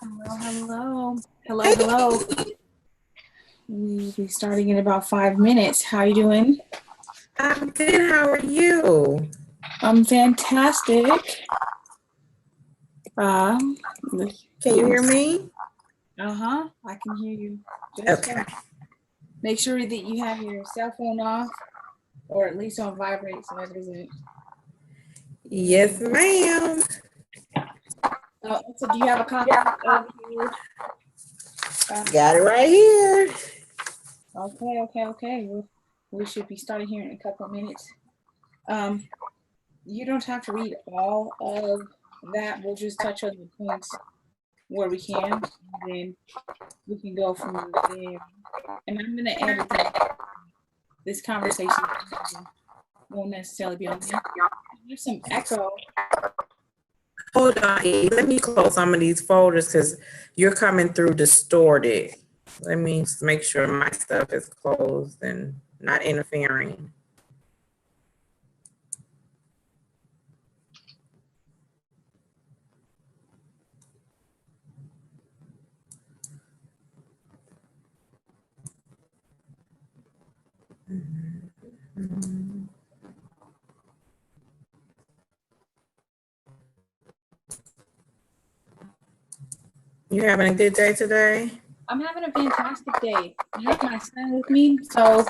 Hello, hello. Hello, Hey, hello. We'll be starting in about 5 minutes. How you doing? I'm good. How are you? I'm fantastic. Um, Can you hear me? I can hear you just Okay. fine. Make sure that you have your cell phone off or at least on vibrate so it doesn't Yes, ring. ma'am. So do you have a copy of your Got it right here. okay. We should be starting here in a couple of minutes. Um, you don't have to read all of that. We'll just touch on the points where we can, and then we can go from there. And I'm gonna edit this conversation won't necessarily be on there. There's some echo. Hold on. Let me close some of these folders because you're coming through distorted. Let me make sure my stuff is closed and not interfering. You having a good day today? I'm having a fantastic day. I have my son with me, so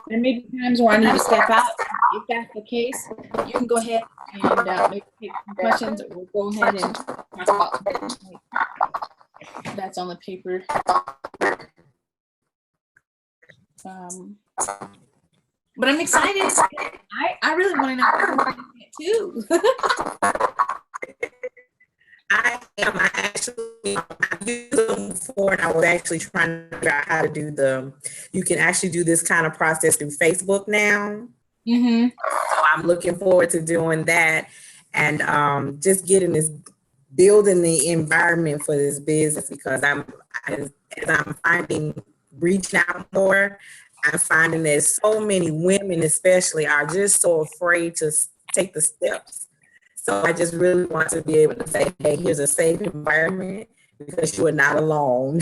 there may be times where I need to step out. If that's the case, you can go ahead and maybe take some questions, or we'll go ahead and talk about something that's on the paper. Um, but I'm excited. I really want to know what you're doing it too. I am. I've used them before, and I was actually trying to figure out how to do you can actually do this kind of process through Facebook now. Mm-hmm. So I'm looking forward to doing that and just building the environment for this business because as I'm finding, reaching out more, I'm finding that so many women especially are just so afraid to take the steps. So I just really want to be able to say, hey, here's a safe environment because you are not alone.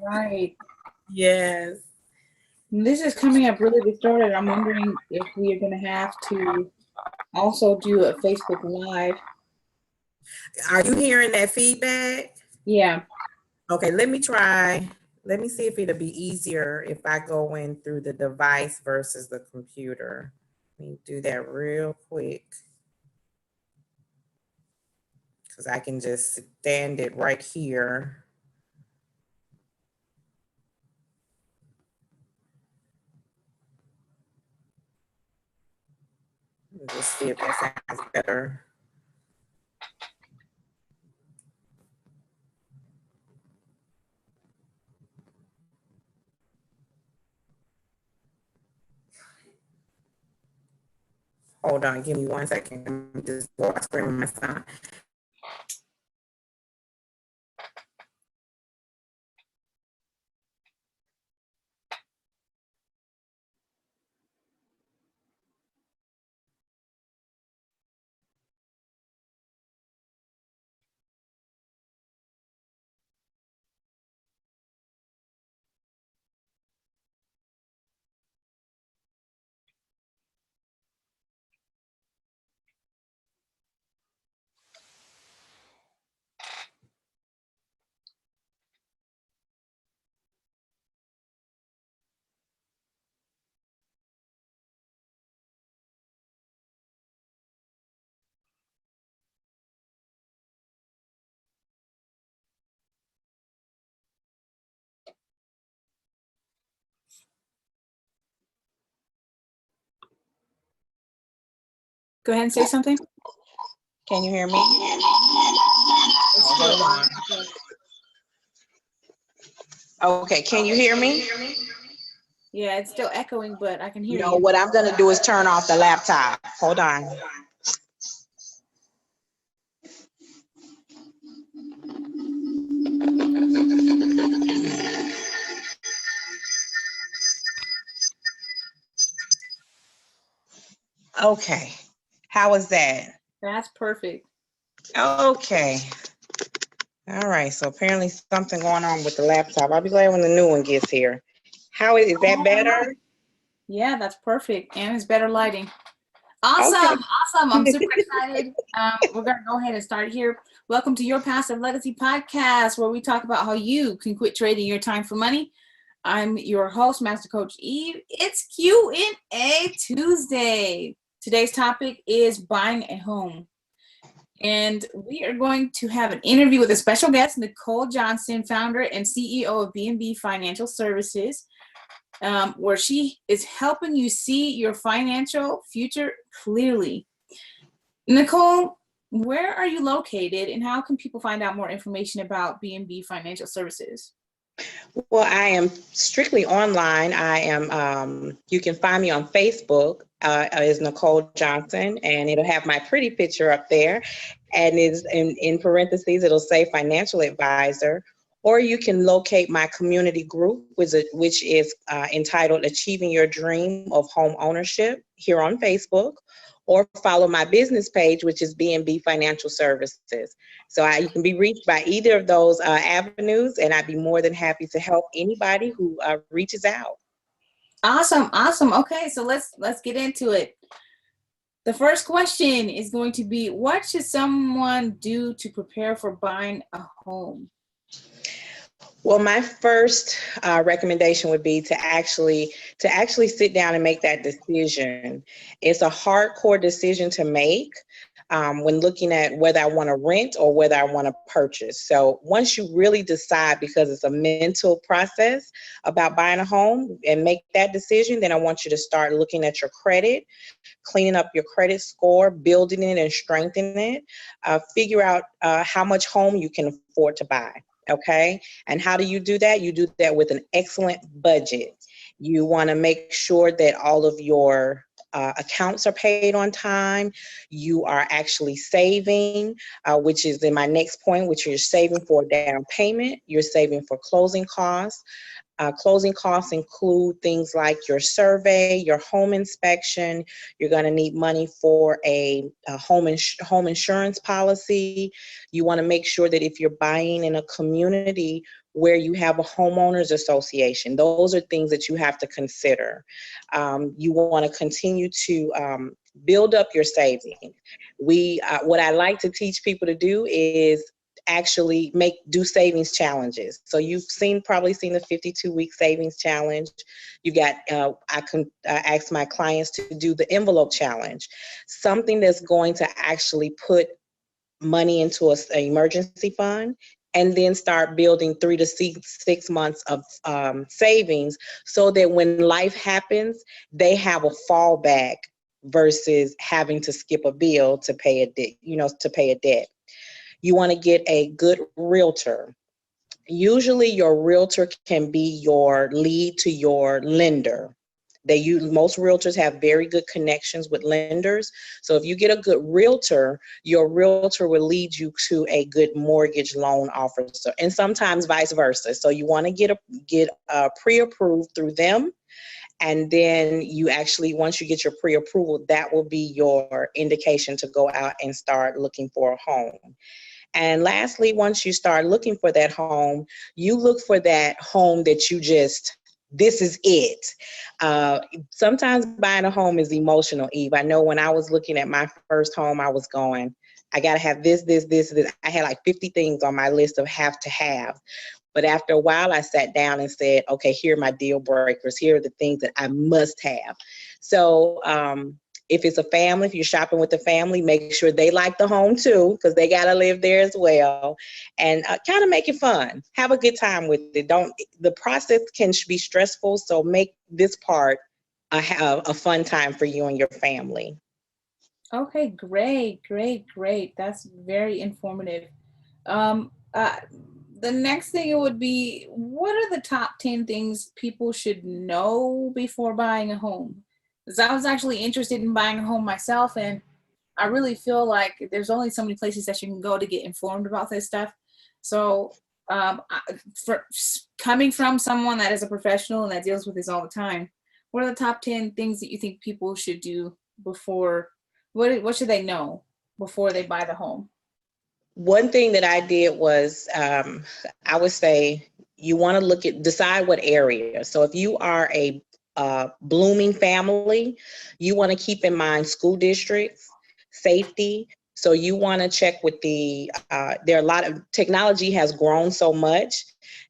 Right. Yes. This is coming up really distorted. I'm wondering if we are going to have to also do a Facebook Live. Are you hearing that feedback? Yeah. Okay, let me try. Let me see if it'll be easier if I go in through the device versus the computer. Let me do that real quick because I can just stand it right here. Just see if that sounds better. Hold on, give me 1 second. Let me just walk screen my son. Go ahead and say something. Can you hear me? It's Hold on. Okay, can you hear me? Yeah, it's still echoing, but I can hear No, you. what I'm gonna do is turn off the laptop. Hold on. Okay. How was that? That's perfect. Okay. All right, so apparently something going on with the laptop. I'll be glad when the new one gets here. How is that better? Yeah, that's perfect. And it's better lighting. Awesome. Okay. Awesome. I'm super excited. We're going to go ahead and start here. Welcome to Your Passive Legacy Podcast, where we talk about how you can quit trading your time for money. I'm your host, Master Coach Eve. It's Q&A Tuesday. Today's topic is buying a home. And we are going to have an interview with a special guest, Nicole Johnson, founder and CEO of B&B Financial Services, where she is helping you see your financial future clearly. Nicole, where are you located and how can people find out more information about B&B Financial Services? Well, I am strictly online. I am, you can find me on Facebook as Nicole Johnson, and it'll have my pretty picture up there. And is in parentheses, it'll say financial advisor. Or you can locate my community group, which is entitled Achieving Your Dream of Home Ownership here on Facebook. Or follow my business page, which is B&B Financial Services. So you can be reached by either of those avenues, and I'd be more than happy to help anybody who reaches out. Awesome, awesome. Okay, so let's get into it. The first question is going to be, what should someone do to prepare for buying a home? Well, my first recommendation would be to actually sit down and make that decision. It's a hardcore decision to make when looking at whether I want to rent or whether I want to purchase. So once you really decide, because it's a mental process about buying a home, and make that decision, then I want you to start looking at your credit, cleaning up your credit score, building it and strengthening it. Figure out how much home you can afford to buy. Okay. And how do you do that? You do that with an excellent budget. You want to make sure that all of your accounts are paid on time. You are actually saving, which is in my next point, which you're saving for down payment. You're saving for closing costs. Closing costs include things like your survey, your home inspection. You're going to need money for a home insurance policy. You want to make sure that if you're buying in a community where you have a homeowners association, those are things that you have to consider. You want to continue to build up your savings. What I like to teach people to do is actually do savings challenges. So you've probably seen the 52-week savings challenge. You got, I can ask my clients to do the envelope challenge, something that's going to actually put money into an emergency fund, and then start building 3 to 6 months of savings, so that when life happens, they have a fallback versus having to skip a bill to pay a debt. You want to get a good realtor. Usually your realtor can be your lead to your lender. Most realtors have very good connections with lenders. So if you get a good realtor, your realtor will lead you to a good mortgage loan officer, and sometimes vice versa. So you want to get pre-approved through them. And then once you get your pre-approval, that will be your indication to go out and start looking for a home. And lastly, once you start looking for that home, you look for that home that this is it. Sometimes buying a home is emotional, Eve. I know when I was looking at my first home, I was going, I got to have this. I had like 50 things on my list of have to have. But after a while, I sat down and said, okay, here are my deal breakers. Here are the things that I must have. So, if it's a family, if you're shopping with the family, make sure they like the home too, because they got to live there as well. And kind of make it fun. Have a good time with it. The process can be stressful, so make this part a fun time for you and your family. Okay, great. That's very informative. The next thing it would be, what are the top 10 things people should know before buying a home? Because I was actually interested in buying a home myself, and I really feel like there's only so many places that you can go to get informed about this stuff. So for coming from someone that is a professional and that deals with this all the time, what are the top 10 things that you think people should do before, what should they know before they buy the home? One thing that I did was, I would say you want to decide what area. So if you are a blooming family, you want to keep in mind school districts, safety. So you want to check with there are a lot of technology has grown so much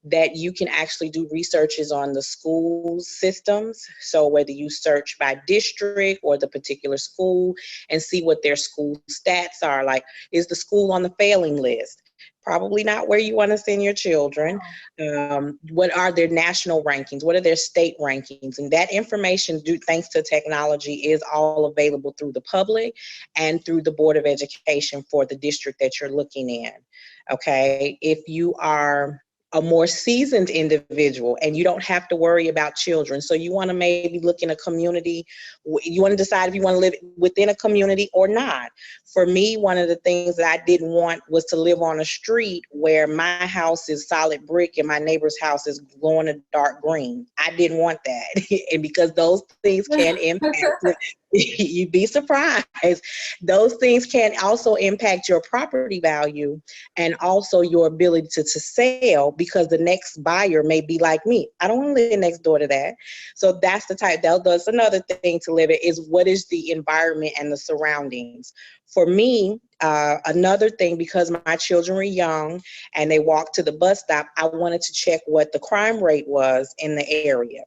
that you can actually do researches on the school systems. So whether you search by district or the particular school and see what their school stats are, like, is the school on the failing list? Probably not where you want to send your children. What are their national rankings? What are their state rankings? And that information, thanks to technology, is all available through the public and through the Board of Education for the district that you're looking in. Okay, if you are a more seasoned individual and you don't have to worry about children, so you want to maybe look in a community, you want to decide if you want to live within a community or not. For me, one of the things that I didn't want was to live on a street where my house is solid brick and my neighbor's house is glowing a dark green. I didn't want that. And because those things can impact, you'd be surprised, those things can also impact your property value and also your ability to sell, because the next buyer may be like me. I don't want to live next door to that. So that's that's another thing to live in, is what is the environment and the surroundings. For me, another thing, because my children were young and they walked to the bus stop, I wanted to check what the crime rate was in the area.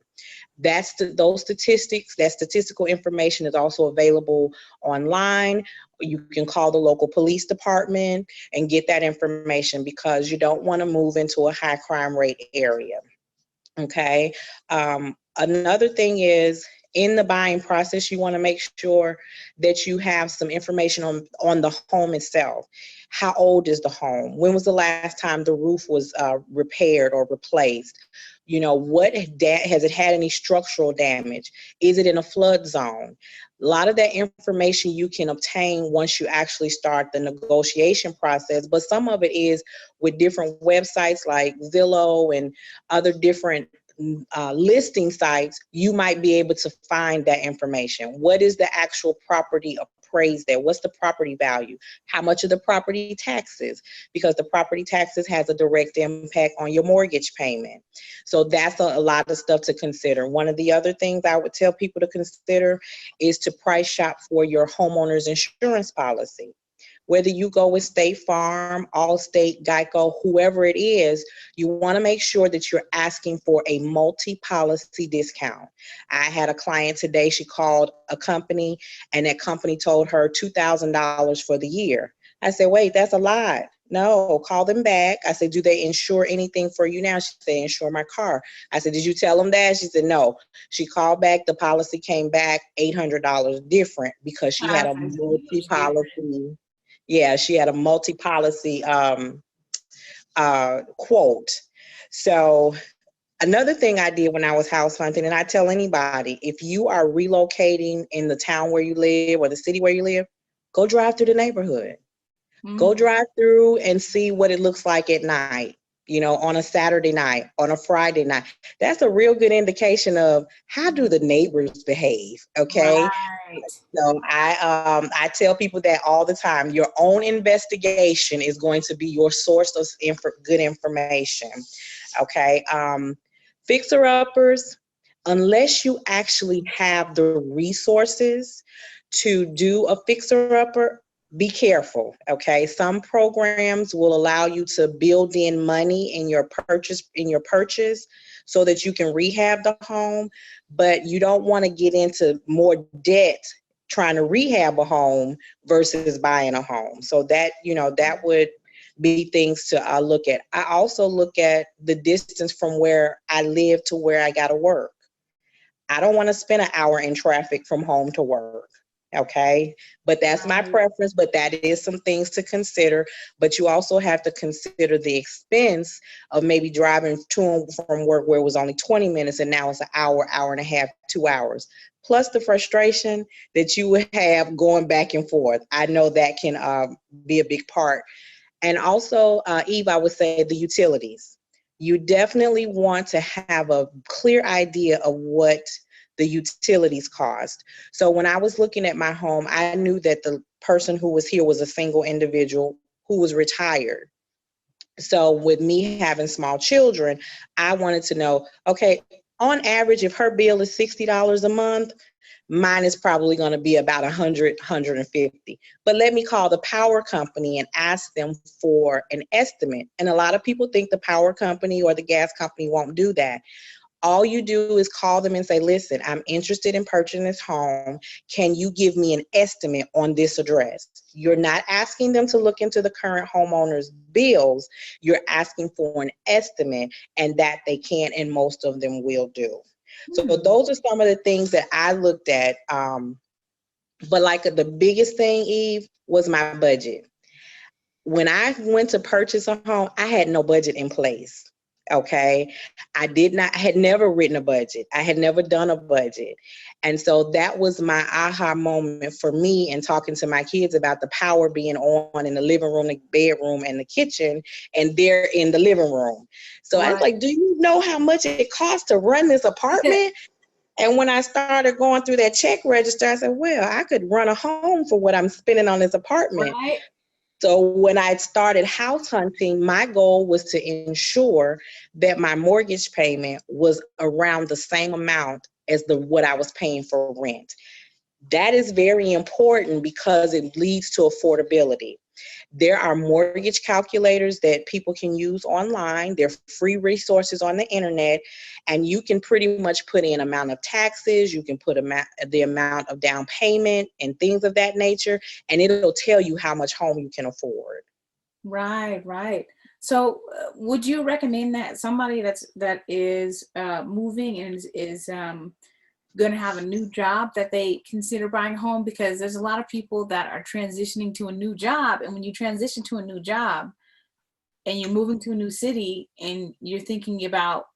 Those statistics, that statistical information is also available online. You can call the local police department and get that information, because you don't want to move into a high crime rate area. Okay. Another thing is, in the buying process, you want to make sure that you have some information on the home itself. How old is the home? When was the last time the roof was repaired or replaced? You know, has it had any structural damage? Is it in a flood zone? A lot of that information you can obtain once you actually start the negotiation process, but some of it is with different websites like Zillow and other different listing sites. You might be able to find that information. What is the actual property appraised there? What's the property value? How much of the property taxes? Because the property taxes has a direct impact on your mortgage payment. So that's a lot of stuff to consider. One of the other things I would tell people to consider is to price shop for your homeowner's insurance policy. Whether you go with State Farm, Allstate, Geico, whoever it is, you want to make sure that you're asking for a multi-policy discount. I had a client today, she called a company and that company told her $2,000 for the year. I said, wait, that's a lot. No, call them back. I said, do they insure anything for you now? She said, insure my car. I said, did you tell them that? She said, no. She called back. The policy came back $800 different because she had a multi-policy. Yeah, she had a multi-policy quote. So another thing I did when I was house hunting, and I tell anybody, if you are relocating in the town where you live or the city where you live, go drive through the neighborhood. Go drive through and see what it looks like at night, you know, on a Saturday night, on a Friday night. That's a real good indication of how do the neighbors behave, okay? Right. So I tell people that all the time. Your own investigation is going to be your source of good information, okay? Fixer-uppers, unless you actually have the resources to do a fixer-upper, be careful, okay? Some programs will allow you to build in money in your purchase so that you can rehab the home, but you don't want to get into more debt trying to rehab a home versus buying a home. So that, you know, that would be things to look at. I also look at the distance from where I live to where I got to work. I don't want to spend an hour in traffic from home to work. Okay, but that's my preference, but that is some things to consider. But you also have to consider the expense of maybe driving to and from work where it was only 20 minutes and now it's an hour, hour and a half, 2 hours. Plus the frustration that you would have going back and forth. I know that can be a big part. And also, Eve, I would say the utilities. You definitely want to have a clear idea of what the utilities cost. So when I was looking at my home, I knew that the person who was here was a single individual who was retired. So with me having small children, I wanted to know, okay, on average, if her bill is $60 a month, mine is probably going to be about 100, 150. But let me call the power company and ask them for an estimate. And a lot of people think the power company or the gas company won't do that. All you do is call them and say, listen, I'm interested in purchasing this home. Can you give me an estimate on this address? You're not asking them to look into the current homeowner's bills. You're asking for an estimate, and that they can, and most of them will do. So those are some of the things that I looked at. But like the biggest thing, Eve, was my budget. When I went to purchase a home, I had no budget in place. Okay. I had never written a budget. I had never done a budget. And so that was my aha moment for me, and talking to my kids about the power being on in the living room, the bedroom, and the kitchen, and they're in the living room. So I was like, do you know how much it costs to run this apartment? And when I started going through that check register, I said, well, I could run a home for what I'm spending on this apartment. Right. So when I started house hunting, my goal was to ensure that my mortgage payment was around the same amount as what I was paying for rent. That is very important because it leads to affordability. There are mortgage calculators that people can use online. They're free resources on the internet, and you can pretty much put in amount of taxes. You can put the amount of down payment and things of that nature, and it'll tell you how much home you can afford. Right, right. So, would you recommend that somebody that is moving and is going to have a new job, that they consider buying a home? Because there's a lot of people that are transitioning to a new job, and when you transition to a new job and you're moving to a new city and you're thinking about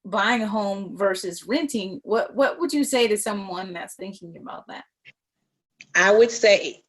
buying a home versus renting, what would you say to someone that's thinking about that? I would say,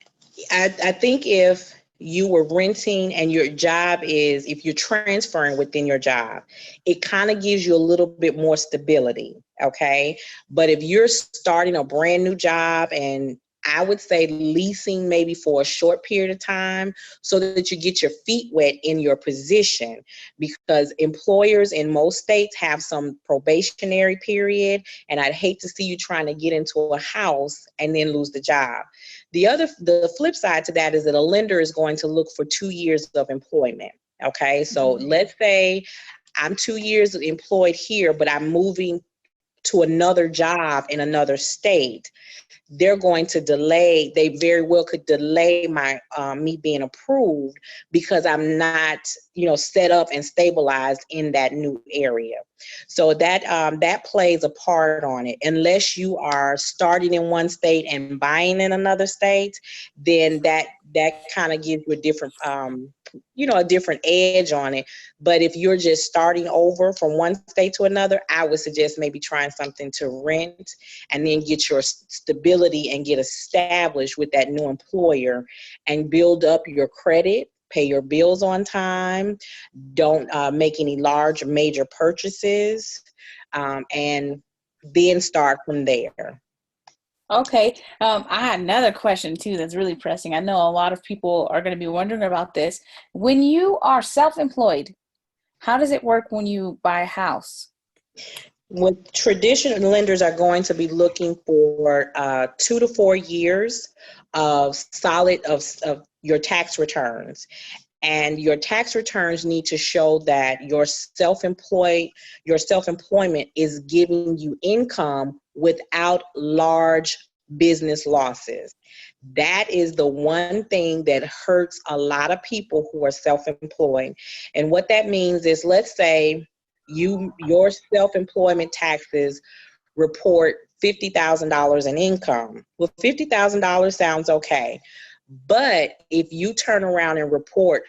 I think if you were renting and your job is, if you're transferring within your job, it kind of gives you a little bit more stability, okay? But if you're starting a brand new job, and I would say leasing maybe for a short period of time so that you get your feet wet in your position, because employers in most states have some probationary period, and I'd hate to see you trying to get into a house and then lose the job. The flip side to that is that a lender is going to look for 2 years of employment. Okay, so let's say I'm 2 years employed here, but I'm moving to another job in another state. They're going to delay. They very well could delay my me being approved because I'm not, set up and stabilized in that new area. So that plays a part on it. Unless you are starting in one state and buying in another state, then that kind of gives you a different a different edge on it. But if you're just starting over from one state to another, I would suggest maybe trying something to rent and then get your stability and get established with that new employer and build up your credit, pay your bills on time, don't make any large major purchases, and then start from there. Okay. I had another question too that's really pressing. I know a lot of people are going to be wondering about this. When you are self-employed, how does it work when you buy a house? With traditional lenders are going to be looking for 2 to 4 years of solid of your tax returns. And your tax returns need to show that your self-employment is giving you income without large business losses. That is the one thing that hurts a lot of people who are self-employed. And what that means is, let's say your self-employment taxes report $50,000 in income. Well, $50,000 sounds okay. But if you turn around and report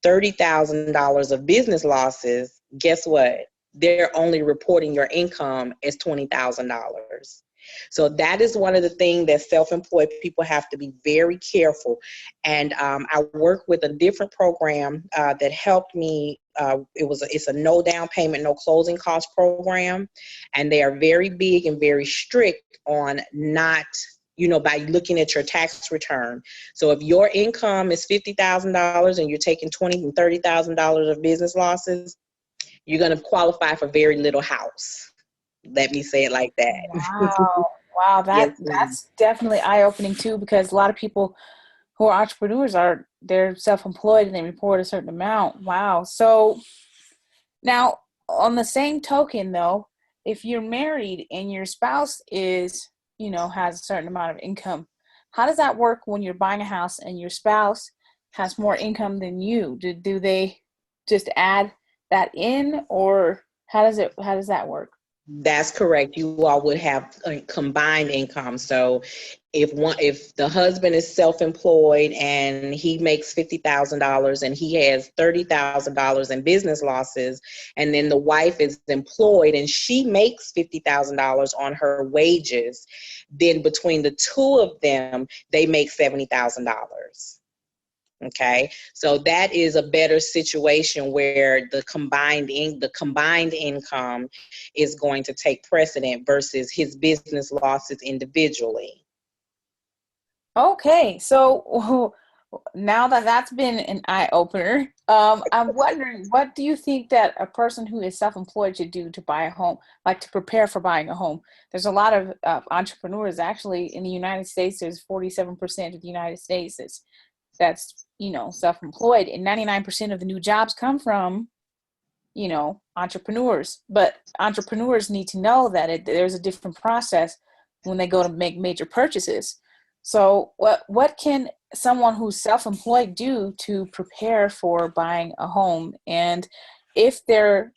$30,000 of business losses, guess what? They're only reporting your income as $20,000. So that is one of the things that self-employed people have to be very careful. And I work with a different program that helped me. It's a no down payment, no closing cost program. And they are very big and very strict on not by looking at your tax return. So if your income is $50,000 and you're taking $20,000 and $30,000 of business losses, you're going to qualify for very little house. Let me say it like that. Wow. Wow. Yes, ma'am. That's definitely eye-opening too, because a lot of people who are entrepreneurs they're self-employed and they report a certain amount. Wow. So now on the same token though, if you're married and your spouse is, has a certain amount of income, how does that work when you're buying a house and your spouse has more income than you? Do they just add that in, or how does that work? That's correct. You all would have a combined income. So if the husband is self-employed and he makes $50,000 and he has $30,000 in business losses, and then the wife is employed and she makes $50,000 on her wages, then between the two of them, they make $70,000. Okay, so that is a better situation where the combined income is going to take precedent versus his business losses individually. Okay, so now that that's been an eye opener, I'm wondering, what do you think that a person who is self-employed should do to buy a home, like to prepare for buying a home? There's a lot of entrepreneurs actually in the United States. There's 47% of the United States that's self-employed, and 99% of the new jobs come from entrepreneurs. But entrepreneurs need to know that there's a different process when they go to make major purchases. So what can someone who's self-employed do to prepare for buying a home? And if their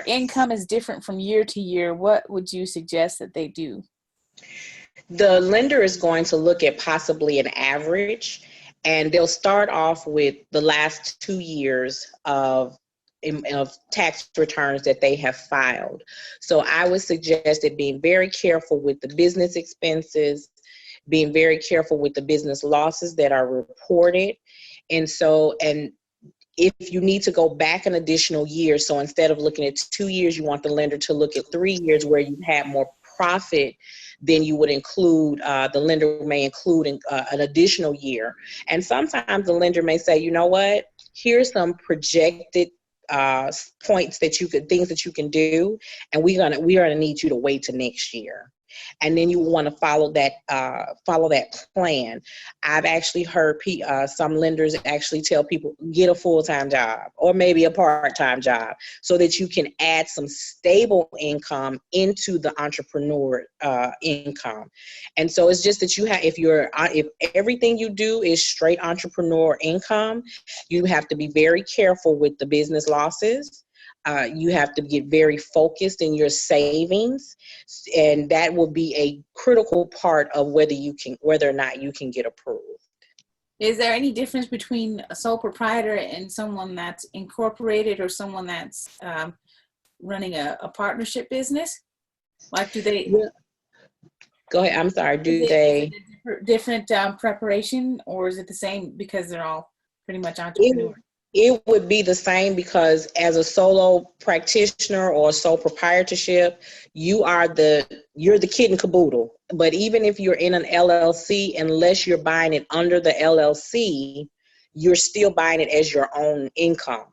income is different from year to year, what would you suggest that they do? The lender is going to look at possibly an average, and they'll start off with the last 2 years of tax returns that they have filed. So I would suggest that being very careful with the business expenses, being very careful with the business losses that are reported. And if you need to go back an additional year, so instead of looking at 2 years, you want the lender to look at 3 years where you had more profit, then you would the lender may include an additional year. And sometimes the lender may say, you know what, here's some projected things that you can do, and we're gonna need you to wait till next year. And then you want to follow that plan. I've actually heard some lenders actually tell people, get a full-time job or maybe a part-time job so that you can add some stable income into the entrepreneur income. And so it's just that if everything you do is straight entrepreneur income, you have to be very careful with the business losses. You have to get very focused in your savings, and that will be a critical part of whether or not you can get approved. Is there any difference between a sole proprietor and someone that's incorporated or someone that's running a partnership business? Like, do they? Go ahead. I'm sorry. Is it a different preparation, or is it the same because they're all pretty much entrepreneurs? It would be the same, because as a solo practitioner or sole proprietorship, you're the kid and caboodle. But even if you're in an LLC, unless you're buying it under the LLC, you're still buying it as your own income.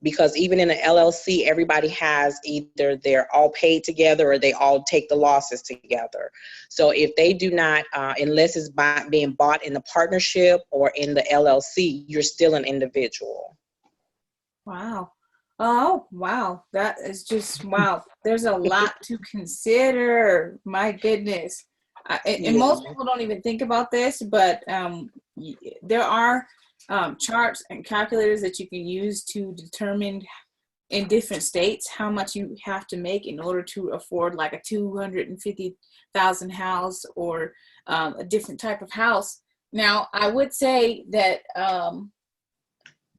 Because even in an LLC, everybody has either they're all paid together or they all take the losses together. So if they do not, unless it's being bought in the partnership or in the LLC, you're still an individual. Wow. Oh, wow. That is just, wow. There's a lot to consider. My goodness. And most people don't even think about this, but there are charts and calculators that you can use to determine in different states how much you have to make in order to afford like a $250,000 house or a different type of house. Now, I would say that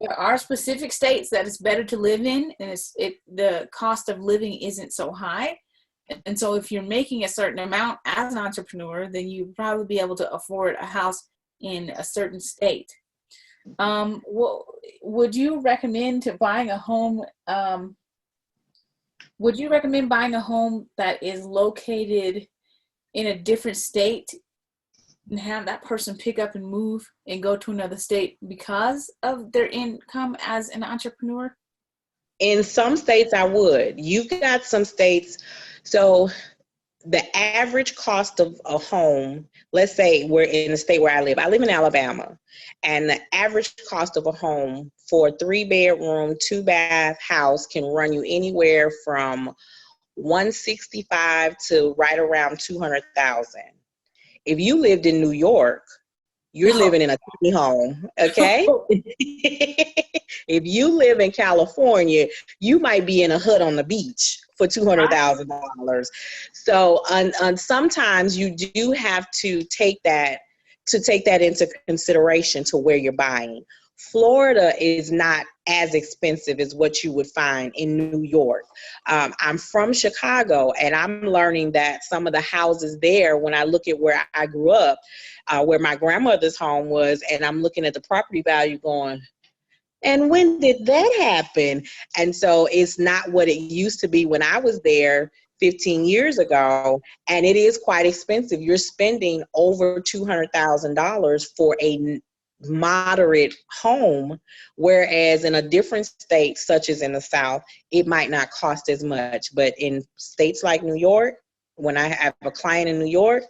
there are specific states that it's better to live in, and the cost of living isn't so high. And so if you're making a certain amount as an entrepreneur, then you'd probably be able to afford a house in a certain state. Would you recommend buying a home? Would you recommend buying a home that is located in a different state and have that person pick up and move and go to another state because of their income as an entrepreneur? In some states, I would. You've got some states. So the average cost of a home, let's say we're in the state where I live. I live in Alabama, and the average cost of a home for a 3-bedroom, 2-bath house can run you anywhere from 165 to right around 200,000. If you lived in New York, you're living in a tiny home, okay? If you live in California, you might be in a hut on the beach for $200,000. So sometimes you do have to take that into consideration to where you're buying. Florida is not as expensive as what you would find in New York. I'm from Chicago, and I'm learning that some of the houses there, when I look at where I grew up, where my grandmother's home was, and I'm looking at the property value going, and when did that happen? And so it's not what it used to be when I was there 15 years ago, and it is quite expensive. You're spending over $200,000 for a moderate home, whereas in a different state, such as in the South, it might not cost as much. But in states like New York, when I have a client in New York,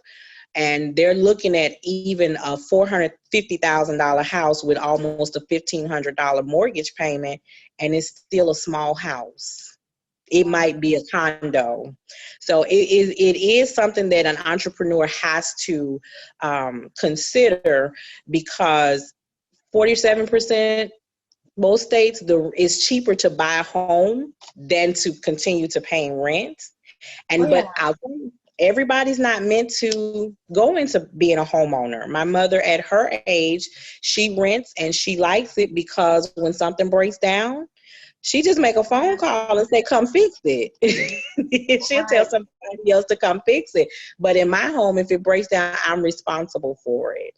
and they're looking at even a $450,000 house with almost a $1,500 mortgage payment, and it's still a small house. It might be a condo. So it is something that an entrepreneur has to consider, because 47%, most states, it's cheaper to buy a home than to continue to pay rent. But I'll tell you, everybody's not meant to go into being a homeowner. My mother, at her age, she rents and she likes it because when something breaks down, she just make a phone call and say, come fix it. She'll tell somebody else to come fix it. But in my home, if it breaks down, I'm responsible for it.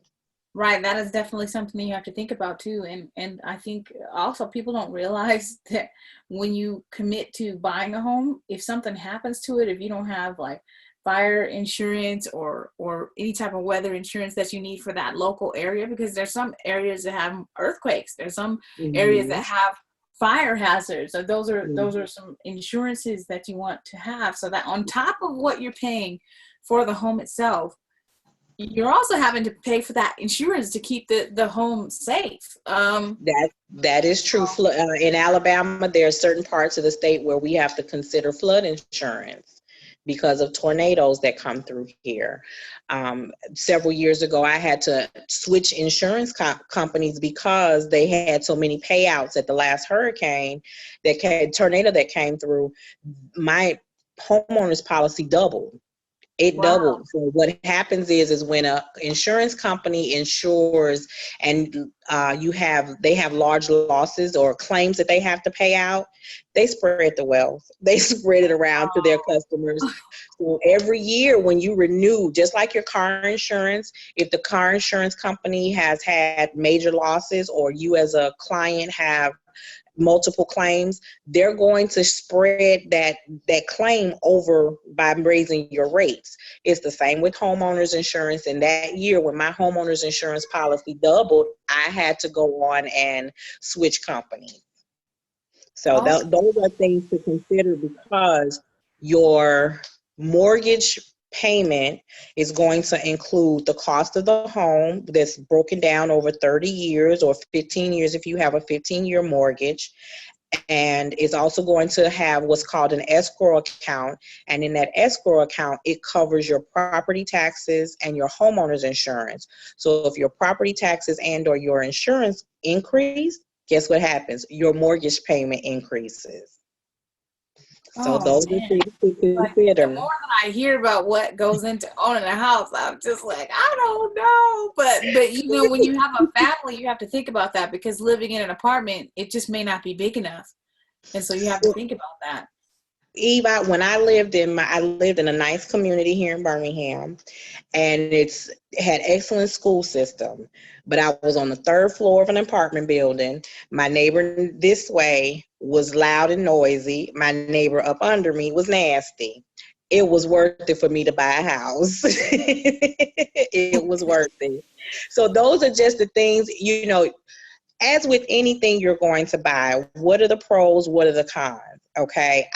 Right. That is definitely something you have to think about too. And I think also people don't realize that when you commit to buying a home, if something happens to it, if you don't have like fire insurance or any type of weather insurance that you need for that local area, because there's some areas that have earthquakes, there's some areas that have fire hazards. So those are some insurances that you want to have, so that on top of what you're paying for the home itself, you're also having to pay for that insurance to keep the home safe. That is true. In Alabama, there are certain parts of the state where we have to consider flood insurance because of tornadoes that come through here. Several years ago, I had to switch insurance companies because they had so many payouts at the last hurricane, tornado that came through. My homeowner's policy doubled. It doubled. So what happens is when an insurance company insures and they have large losses or claims that they have to pay out, they spread the wealth. They spread it around to their customers. So every year when you renew, just like your car insurance, if the car insurance company has had major losses or you as a client have multiple claims, they're going to spread that claim over by raising your rates. It's the same with homeowners insurance. And that year when my homeowners insurance policy doubled, I had to go on and switch companies. So those are things to consider, because your mortgage payment is going to include the cost of the home that's broken down over 30 years or 15 years if you have a 15-year mortgage. And it's also going to have what's called an escrow account. And in that escrow account, it covers your property taxes and your homeowner's insurance. So if your property taxes and or your insurance increase, guess what happens? Your mortgage payment increases. So those are things to consider. The more that I hear about what goes into owning a house, I'm just like, I don't know. But you know, when you have a family, you have to think about that, because living in an apartment, it just may not be big enough. And so you have to think about that. Eve, when I lived in a nice community here in Birmingham, and it had excellent school system, but I was on the 3rd floor of an apartment building. My neighbor this way was loud and noisy. My neighbor up under me was nasty. it was worth it for me to buy a house. It was worth it. So those are just the things, you know, as with anything you're going to buy, what are the pros? What are the cons? Okay.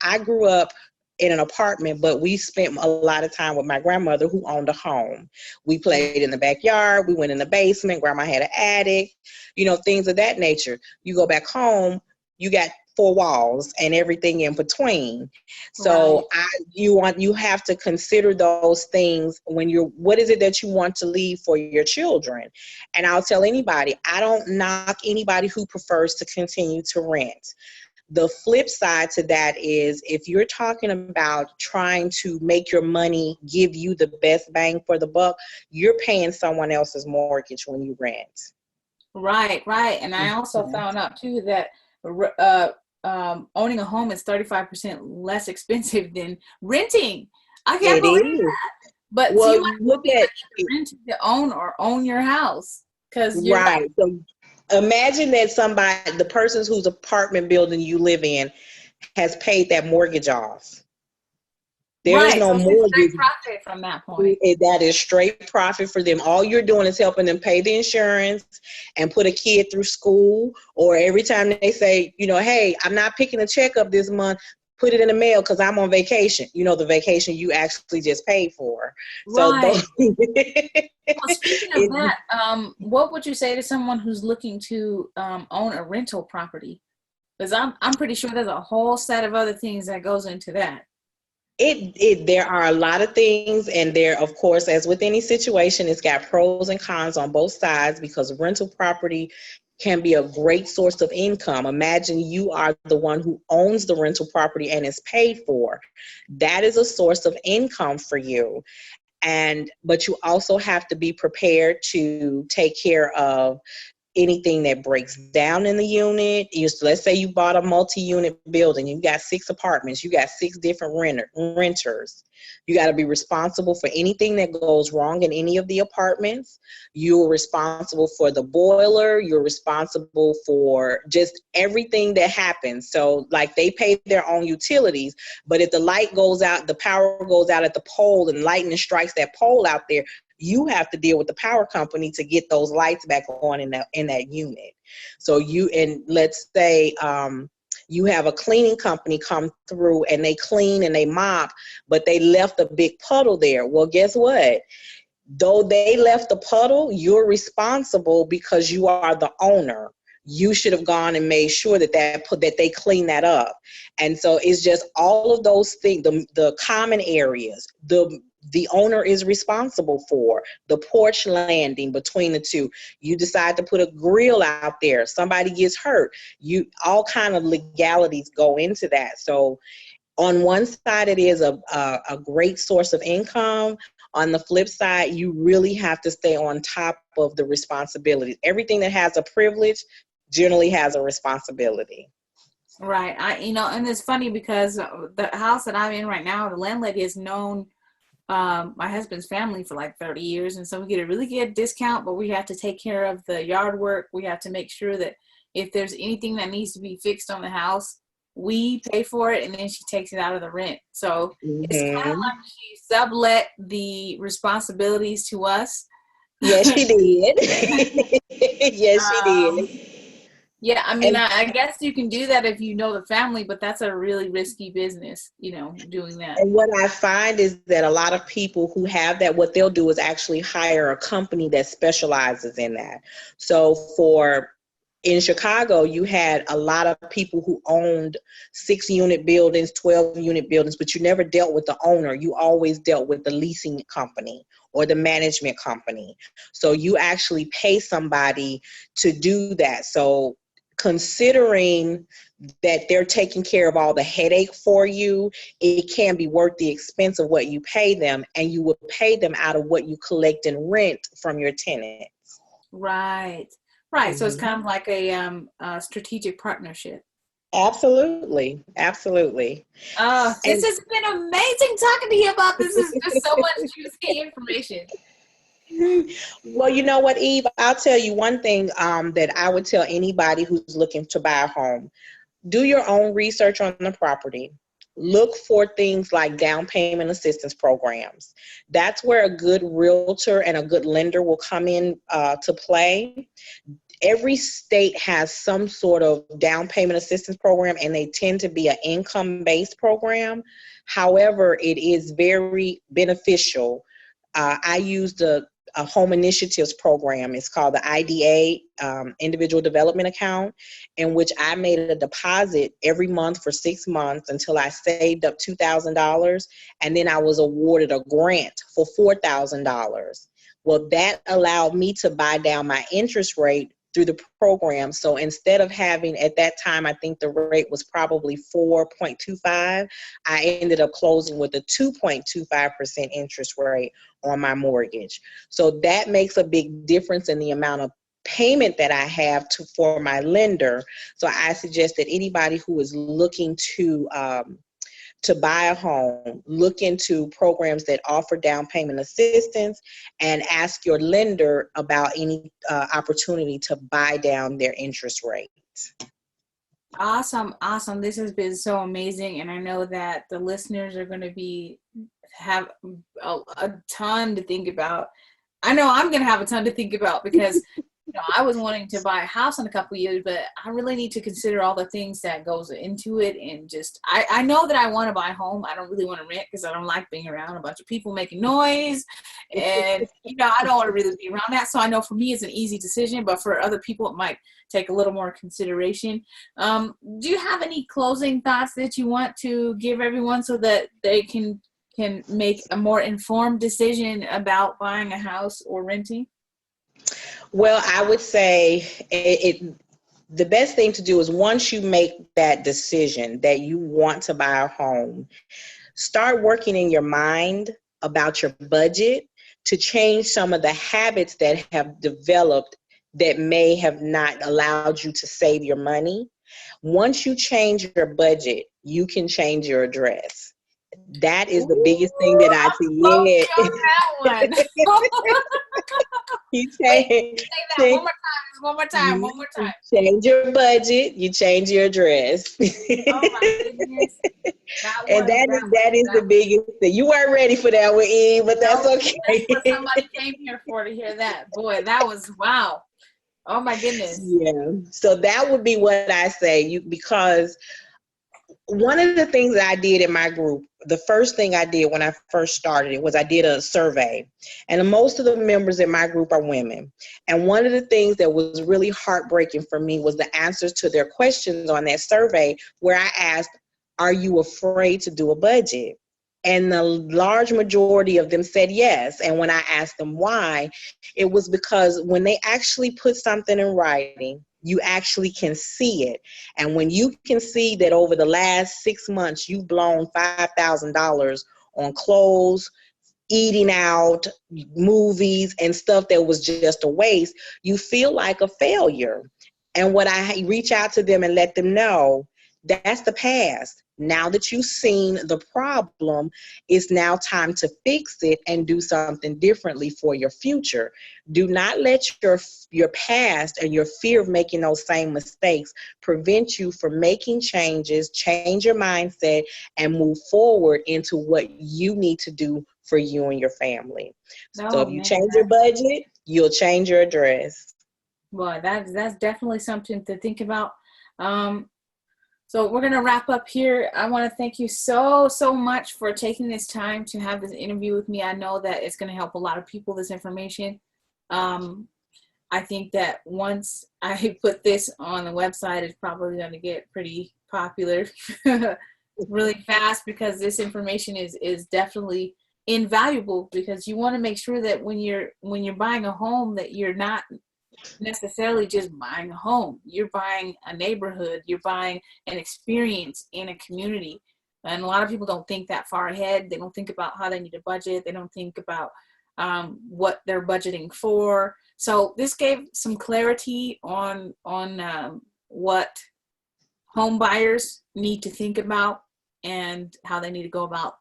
I grew up in an apartment, but we spent a lot of time with my grandmother who owned a home. We played in the backyard. We went in the basement. Grandma had an attic, you know, things of that nature. You go back home, you got four walls and everything in between. So you have to consider those things when what is it that you want to leave for your children? And I'll tell anybody, I don't knock anybody who prefers to continue to rent. The flip side to that is if you're talking about trying to make your money give you the best bang for the buck, you're paying someone else's mortgage when you rent. Right. And I also found out too that owning a home is 35% less expensive than renting. I can't believe that. But well, you might look at rent to own or own your house because you're right. So imagine that the person whose apartment building you live in has paid that mortgage off. There is no mortgage. Straight profit from that point. That is straight profit for them. All you're doing is helping them pay the insurance and put a kid through school. Or every time they say, you know, hey, I'm not picking a check up this month, put it in the mail because I'm on vacation. You know, the vacation you actually just paid for. Right. So well, speaking of that, what would you say to someone who's looking to own a rental property? Because I'm pretty sure there's a whole set of other things that goes into that. There are a lot of things, and there, of course, as with any situation, it's got pros and cons on both sides because rental property can be a great source of income. Imagine you are the one who owns the rental property and is paid for. That is a source of income for you. But you also have to be prepared to take care of anything that breaks down in the unit. Let's say you bought a multi-unit building, you got 6 apartments, you got 6 different renters. You got to be responsible for anything that goes wrong in any of the apartments. You're responsible for the boiler. You're responsible for just everything that happens. So like they pay their own utilities, but if the light goes out, the power goes out at the pole and lightning strikes that pole out there, you have to deal with the power company to get those lights back on in that unit. So let's say you have a cleaning company come through and they clean and they mop, but they left a big puddle there. Well, guess what? Though they left the puddle, you're responsible because you are the owner. You should have gone and made sure that they clean that up. And so it's just all of those things, the common areas, the owner is responsible for the porch landing between the two. You decide to put a grill out there, somebody gets hurt. All kind of legalities go into that. So on one side, it is a great source of income. On the flip side, you really have to stay on top of the responsibilities. Everything that has a privilege generally has a responsibility. Right. And it's funny because the house that I'm in right now, the landlady has known my husband's family for like 30 years. And so we get a really good discount, but we have to take care of the yard work. We have to make sure that if there's anything that needs to be fixed on the house, we pay for it, and then she takes it out of the rent. So it's kind of like she sublet the responsibilities to us. Yes, she did. Yes, she did. Yeah, I mean, I guess you can do that if you know the family, but that's a really risky business, doing that. And what I find is that a lot of people who have that, what they'll do is actually hire a company that specializes in that. So in Chicago, you had a lot of people who owned 6-unit buildings, 12-unit buildings, but you never dealt with the owner. You always dealt with the leasing company or the management company. So you actually pay somebody to do that. So considering that they're taking care of all the headache for you, it can be worth the expense of what you pay them, and you will pay them out of what you collect in rent from your tenants. Right. Mm-hmm. So it's kind of like a strategic partnership. Absolutely. Absolutely. This has been amazing talking to you about this. Is just so much juicy information. Well, you know what, Eve, I'll tell you one thing that I would tell anybody who's looking to buy a home. Do your own research on the property. look for things like down payment assistance programs. That's where a good realtor and a good lender will come in to play. Every state has some sort of down payment assistance program, and they tend to be an income-based program. However, it is very beneficial. I used a home initiatives program. It's called the IDA, Individual Development Account, in which I made a deposit every month for 6 months until I saved up $2,000, and then I was awarded a grant for $4,000. Well, that allowed me to buy down my interest rate through the program. So instead of having, at that time, I think the rate was probably 4.25, I ended up closing with a 2.25% interest rate on my mortgage. So that makes a big difference in the amount of payment that I have for my lender. So I suggest that anybody who is looking to buy a home, look into programs that offer down payment assistance, and ask your lender about any opportunity to buy down their interest rate. Awesome. This has been so amazing. And I know that the listeners are going to have a ton to think about. I know I'm going to have a ton to think about because I was wanting to buy a house in a couple of years, but I really need to consider all the things that goes into it. And just, I know that I want to buy a home. I don't really want to rent because I don't like being around a bunch of people making noise. And, I don't want to really be around that. So I know for me, it's an easy decision, but for other people, it might take a little more consideration. Do you have any closing thoughts that you want to give everyone so that they can make a more informed decision about buying a house or renting? Well, I would say the best thing to do is once you make that decision that you want to buy a home, start working in your mind about your budget to change some of the habits that have developed that may have not allowed you to save your money. Once you change your budget, you can change your address. That is the biggest thing that I see. Yeah. That one. You say that one more time. Change your budget, you change your address. Oh my goodness. That is the biggest thing. You weren't ready for that one, Eve, but that's okay. That's what somebody came here for, to hear that. Boy, that was wow. Oh my goodness. Yeah. So that would be what I say. Because one of the things that I did in my group, the first thing I did when I first started it was I did a survey. And most of the members in my group are women. And one of the things that was really heartbreaking for me was the answers to their questions on that survey, where I asked, are you afraid to do a budget? And the large majority of them said yes. And when I asked them why, it was because when they actually put something in writing, you actually can see it. And when you can see that over the last 6 months, you've blown $5,000 on clothes, eating out, movies, and stuff that was just a waste, you feel like a failure. And what I reach out to them and let them know, that's the past. Now that you've seen the problem, it's now time to fix it and do something differently for your future. Do not let your past and your fear of making those same mistakes prevent you from making changes, change your mindset, and move forward into what you need to do for you and your family. So if you change your budget, you'll change your address. Well, that's definitely something to think about. So we're going to wrap up here. I want to thank you so much for taking this time to have this interview with me. I know that it's going to help a lot of people, this information. I think that once I put this on the website, it's probably going to get pretty popular really fast, because this information is definitely invaluable, because you want to make sure that when you're buying a home, that you're not necessarily just buying a home. You're buying a neighborhood. You're buying an experience in a community. And a lot of people don't think that far ahead. They don't think about how they need to budget. They don't think about what they're budgeting for. So this gave some clarity on what home buyers need to think about and how they need to go about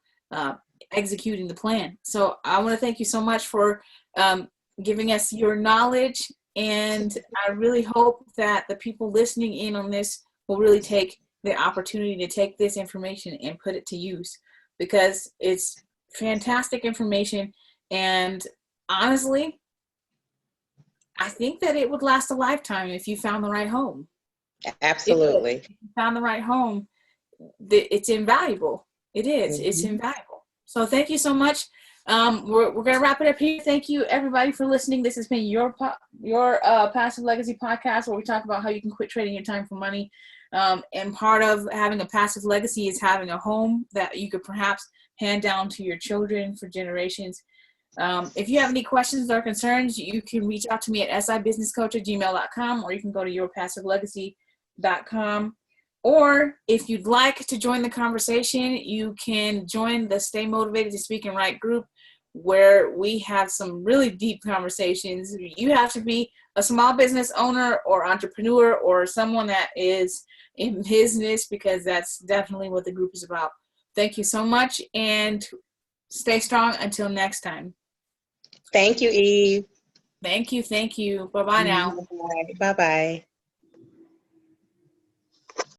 executing the plan. So I want to thank you so much for giving us your knowledge. And I really hope that the people listening in on this will really take the opportunity to take this information and put it to use, because it's fantastic information. And honestly, I think that it would last a lifetime if you found the right home. Absolutely. If you found the right home, it's invaluable. It is. It's Mhm. invaluable. So thank you so much. We're going to wrap it up here. Thank you, everybody, for listening. This has been your Passive Legacy podcast, where we talk about how you can quit trading your time for money. And part of having a passive legacy is having a home that you could perhaps hand down to your children for generations. If you have any questions or concerns, you can reach out to me at sibusinesscoach@gmail.com, or you can go to yourpassivelegacy.com. Or if you'd like to join the conversation, you can join the Stay Motivated to Speak and Write group, where we have some really deep conversations. You have to be a small business owner or entrepreneur or someone that is in business, because that's definitely what the group is about. Thank you so much, and stay strong until next time. Thank you, Eve. Thank you. Bye-bye now. Bye-bye.